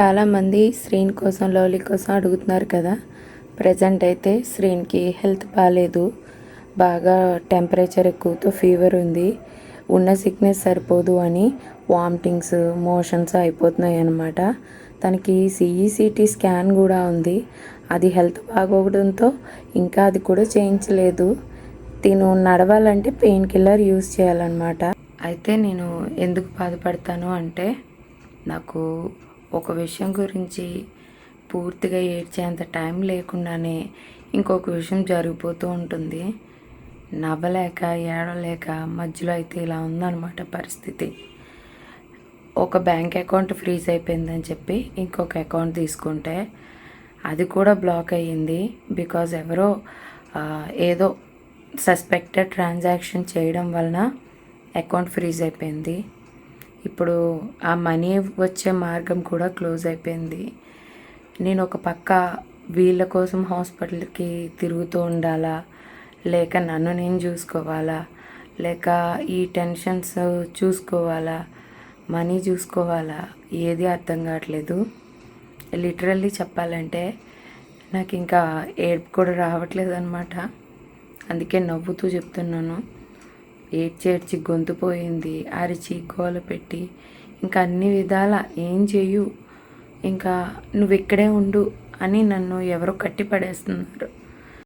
చాలామంది శ్రీన్ కోసం లవ్లీ కోసం అడుగుతున్నారు కదా. ప్రజెంట్ అయితే శ్రీన్కి హెల్త్ బాగాలేదు, బాగా టెంపరేచర్ ఎక్కువతో ఫీవర్ ఉంది. ఉన్న సిక్నెస్ సరిపోదు అని వామిటింగ్స్ మోషన్స్ అయిపోతున్నాయి అన్నమాట. తనకి సిఈసిటీ స్కాన్ కూడా ఉంది, అది హెల్త్ బాగోవడంతో ఇంకా అది కూడా చేయించలేదు. తిను నడవాలంటే పెయిన్ కిల్లర్ యూజ్ చేయాలన్నమాట. అయితే నేను ఎందుకు బాధపడతాను అంటే, నాకు ఒక విషయం గురించి పూర్తిగా ఏడ్చేంత టైం లేకుండానే ఇంకొక విషయం జరిగిపోతూ ఉంటుంది. నవ్వలేక ఏడవలేక మధ్యలో అయితే ఇలా ఉందన్నమాట పరిస్థితి. ఒక బ్యాంక్ అకౌంట్ ఫ్రీజ్ అయిపోయిందని చెప్పి ఇంకొక అకౌంట్ తీసుకుంటే అది కూడా బ్లాక్ అయ్యింది. బికాజ్ ఎవరో ఏదో సస్పెక్టెడ్ ట్రాన్సాక్షన్ చేయడం వలన అకౌంట్ ఫ్రీజ్ అయిపోయింది. ఇప్పుడు ఆ మనీ వచ్చే మార్గం కూడా క్లోజ్ అయిపోయింది. నేను ఒక పక్క వీళ్ళ కోసం హాస్పిటల్కి తిరుగుతూ ఉండాలా, లేక నన్ను నేను చూసుకోవాలా, లేక ఈ టెన్షన్స్ చూసుకోవాలా, మనీ చూసుకోవాలా, ఏది అర్థం కావట్లేదు. లిటరల్లీ చెప్పాలంటే నాకు ఇంకా ఏడుపు కూడా రావట్లేదు అనమాట. అందుకే నవ్వుతూ చెప్తున్నాను. ఏడ్చి గొంతు పోయింది, అరిచి గోల పెట్టి ఇంకా అన్ని విధాల ఏం చేయు, ఇంకా నువ్వు ఇక్కడే ఉండు అని నన్ను ఎవరో కట్టి పడేస్తున్నారు.